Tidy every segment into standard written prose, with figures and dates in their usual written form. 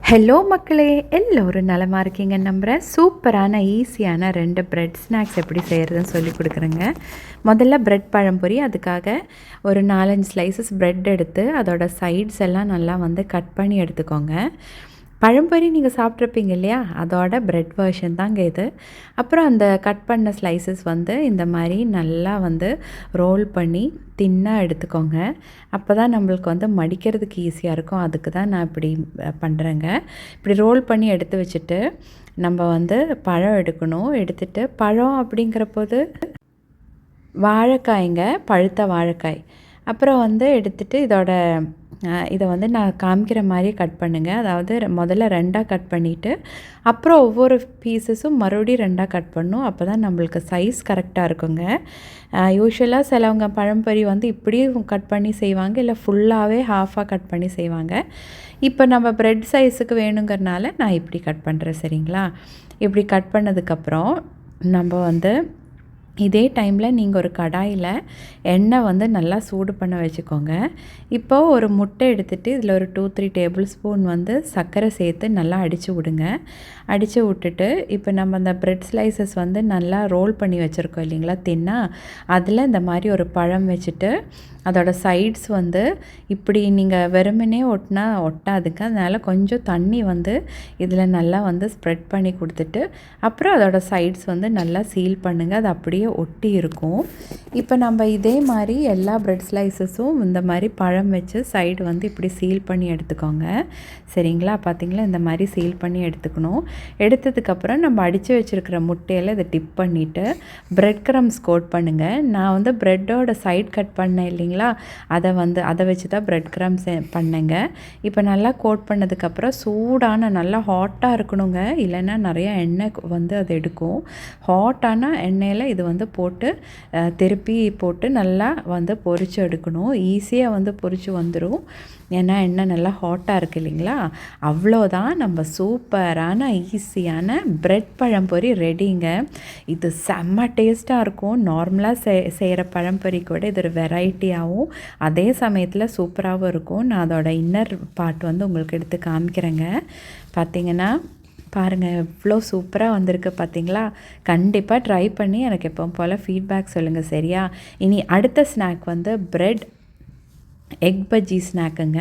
Hello மக்களே, எல்லோரும் நலமாக இருக்கீங்கன்னு நம்புகிறேன். சூப்பரான ஈஸியான 2 பிரெட் ஸ்நாக்ஸ் எப்படி செய்கிறதுன்னு சொல்லி கொடுக்குறேங்க. முதல்ல பிரெட் பழம்பொரி. அதுக்காக ஒரு 4-5 ஸ்லைசஸ் பிரெட் எடுத்து அதோட சைட்ஸ் எல்லாம் நல்லா கட் பண்ணி எடுத்துக்கோங்க. பழம்பொரி நீங்கள் சாப்பிட்ருப்பீங்க இல்லையா, அதோட பிரெட் வெர்ஷன் தாங்க இது. அப்புறம் அந்த கட் பண்ண ஸ்லைசஸ் இந்த மாதிரி நல்லா ரோல் பண்ணி தின்னாக எடுத்துக்கோங்க. அப்போ தான் நம்மளுக்கு மடிக்கிறதுக்கு ஈஸியாக இருக்கும். அதுக்கு தான் நான் இப்படி பண்ணுறேங்க. இப்படி ரோல் பண்ணி எடுத்து வச்சுட்டு நம்ம பழம் எடுக்கணும். எடுத்துகிட்டு பழம் அப்படிங்கிறபோது வாழைக்காய்ங்க, பழுத்த வாழைக்காய். அப்புறம் எடுத்துகிட்டு இதை நான் காமிக்கிற மாதிரியே கட் பண்ணுங்க. அதாவது முதல்ல 2ஆக கட் பண்ணிவிட்டு அப்புறம் ஒவ்வொரு பீசஸும் மறுபடியும் 2ஆக கட் பண்ணணும். அப்போ தான் நம்மளுக்கு சைஸ் கரெக்டாக இருக்குங்க. யூஸ்வலாக சிலவங்க பழம்பொரி இப்படியும் கட் பண்ணி செய்வாங்க, இல்லை ஃபுல்லாகவே ஹாஃபாக கட் பண்ணி செய்வாங்க. இப்போ நம்ம பிரெட் சைஸுக்கு வேணுங்கிறனால நான் இப்படி கட் பண்ணுறேன், சரிங்களா? இப்படி கட் பண்ணதுக்கப்புறம் நம்ம இதே டைமில் நீங்கள் ஒரு கடாயில் எண்ணெய் நல்லா சூடு பண்ண வச்சுக்கோங்க. இப்போது ஒரு முட்டை எடுத்துகிட்டு இதில் ஒரு 2-3 டேபிள் ஸ்பூன் சர்க்கரை சேர்த்து நல்லா அடித்து விடுங்க. அடித்து விட்டுட்டு இப்போ நம்ம அந்த பிரெட் ஸ்லைசஸ் நல்லா ரோல் பண்ணி வச்சுருக்கோம் இல்லைங்களா, தின்னா அதில் இந்த மாதிரி ஒரு பழம் வச்சுட்டு அதோட சைட்ஸ் இப்படி நீங்கள் வெறுமனே ஒட்டினா ஒட்டாதுங்க. அதனால் கொஞ்சம் தண்ணி இதில் நல்லா ஸ்ப்ரெட் பண்ணி கொடுத்துட்டு அப்புறம் அதோட சைட்ஸ் நல்லா சீல் பண்ணுங்கள். அது அப்படியே ஒட்டி இருக்கும். இப்போ நம்ம இதே மாதிரி எல்லா பிரெட் ஸ்லைசஸும் இந்த மாதிரி பழம் வச்சு சைடு இப்படி சீல் பண்ணி எடுத்துக்கோங்க, சரிங்களா? பார்த்திங்களா, இந்த மாதிரி சீல் பண்ணி எடுத்துக்கணும். எடுத்ததுக்கப்புறம் நம்ம அடித்து வச்சுருக்கிற முட்டையில் இதை டிப் பண்ணிவிட்டு பிரெட் க்ரம்ஸ் கோட் பண்ணுங்கள். நான் ப்ரெட்டோட சைட் கட் பண்ணேன் இல்லைங்களா, அதை வச்சு தான் பிரெட் க்ரம்ஸ் பண்ணேங்க. இப்போ நல்லா கோட் பண்ணதுக்கப்புறம் சூடான நல்லா ஹாட்டாக இருக்கணுங்க, இல்லைன்னா நிறையா எண்ணெய் அது எடுக்கும். ஹாட்டான எண்ணெயில் இது போட்டு திருப்பி போட்டு நல்லா பொரிச்சு எடுக்கணும். ஈஸியாக பொரிச்சு வந்துடும், ஏன்னா எண்ணெய் நல்லா ஹாட்டாக இருக்குது இல்லைங்களா. அவ்வளோதான், நம்ம சூப்பரான ஈஸியான பிரெட் பழம்பொரி ரெடிங்க. இது செம்ம டேஸ்ட்டாக இருக்கும். நார்மலாக செய்கிற பழம்பொரி கூட இது ஒரு வெரைட்டியாகவும் அதே சமயத்தில் சூப்பராகவும் இருக்கும். நான் அதோட இன்னர் பார்ட் உங்களுக்கு எடுத்து காமிக்கிறேங்க. பார்த்திங்கன்னா பாருங்கள், எவ்வளோ சூப்பராக வந்திருக்கு பார்த்திங்களா. கண்டிப்பாக ட்ரை பண்ணி எனக்கு எப்போ போல் ஃபீட்பேக் சொல்லுங்கள், சரியா? இனி அடுத்த ஸ்நாக் பிரெட் எக் பஜ்ஜி ஸ்நாக்குங்க.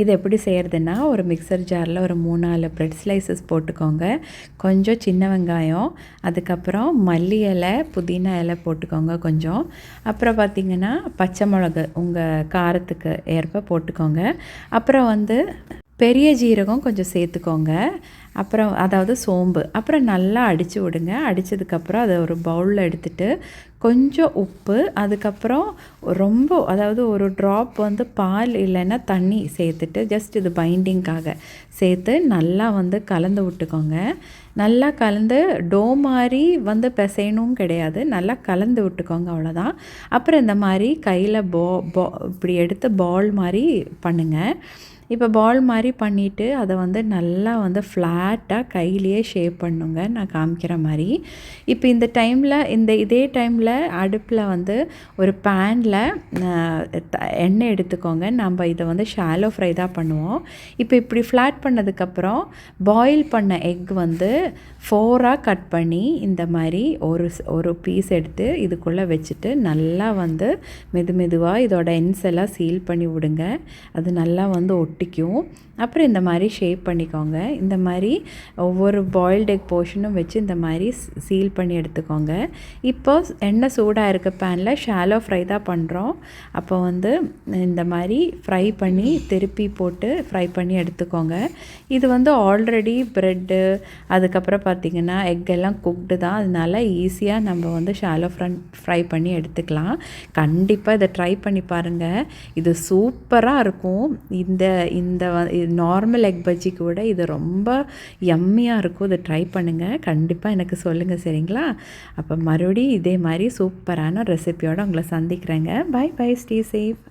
இது எப்படி செய்கிறதுனா, ஒரு மிக்சர் ஜாரில் ஒரு 3-4 பிரெட் ஸ்லைசஸ் போட்டுக்கோங்க. கொஞ்சம் சின்ன வெங்காயம், அதுக்கப்புறம் மல்லி இலை, புதினா இலை போட்டுக்கோங்க கொஞ்சம். அப்புறம் பார்த்திங்கன்னா பச்சை மிளகு உங்கள் காரத்துக்கு ஏற்ப போட்டுக்கோங்க. அப்புறம் பெரிய ஜீரகம் கொஞ்சம் சேர்த்துக்கோங்க. அப்புறம் அதாவது சோம்பு. அப்புறம் நல்லா அடித்து விடுங்க. அடித்ததுக்கப்புறம் அதை ஒரு பவுலில் எடுத்துகிட்டு கொஞ்சம் உப்பு, அதுக்கப்புறம் அதாவது ஒரு ட்ராப் பால் இல்லைன்னா தண்ணி சேர்த்துட்டு ஜஸ்ட் இது பைண்டிங்காக சேர்த்து நல்லா கலந்து விட்டுக்கோங்க. நல்லா கலந்து டோ மாதிரி பிசையணும் கிடையாது, நல்லா கலந்து விட்டுக்கோங்க, அவ்வளோதான். அப்புறம் இந்த மாதிரி கையில் இப்படி எடுத்து பால் மாதிரி பண்ணுங்கள். இப்போ பால் மாதிரி பண்ணிவிட்டு அதை நல்லா ஃப்ளாட்டாக கையிலேயே ஷேப் பண்ணுங்க, நான் காமிக்கிற மாதிரி. இப்போ இதே டைமில் அடுப்பில் ஒரு பேனில் எண்ணெய் எடுத்துக்கோங்க. நம்ம இதை ஷாலோ ஃப்ரை தான் பண்ணுவோம். இப்போ இப்படி ஃப்ளாட் பண்ணதுக்கப்புறம் பாயில் பண்ண எக் 4ஆக கட் பண்ணி இந்த மாதிரி ஒரு பீஸ் எடுத்து இதுக்குள்ளே வச்சுட்டு நல்லா மெதுவாக இதோட எண்ட்ஸ் எல்லாம் சீல் பண்ணி விடுங்க. அது நல்லா ஒட்டிக்கும். அப்புறம் இந்த மாதிரி ஷேப் பண்ணிக்கோங்க. இந்த மாதிரி ஒவ்வொரு பாயில்டு எக் போர்ஷனும் வச்சு இந்த மாதிரி சீல் பண்ணி எடுத்துக்கோங்க. இப்போ எண்ணெய் சூடாக இருக்க பேனில் ஷாலோ ஃப்ரை தான் பண்ணுறோம். அப்போ இந்த மாதிரி ஃப்ரை பண்ணி திருப்பி போட்டு ஃப்ரை பண்ணி எடுத்துக்கோங்க. இது ஆல்ரெடி ப்ரெட்டு, அதுக்கப்புறம் பார்த்திங்கன்னா எக் எல்லாம் குக்டு தான், அதனால ஈஸியாக நம்ம ஷாலோ ஃப்ரை பண்ணி எடுத்துக்கலாம். கண்டிப்பாக இதை ட்ரை பண்ணி பாருங்கள், இது சூப்பராக இருக்கும். இந்த நார்மல் எக் பஜ்ஜி கூட இது ரொம்ப யம்மியாக இருக்கும். இதை ட்ரை பண்ணுங்கள், கண்டிப்பாக எனக்கு சொல்லுங்கள், சரிங்களா? அப்போ மறுபடியும் இதே மாதிரி சூப்பரான ரெசிபியோடு உங்களை சந்திக்கிறேங்க. Bye bye, stay safe.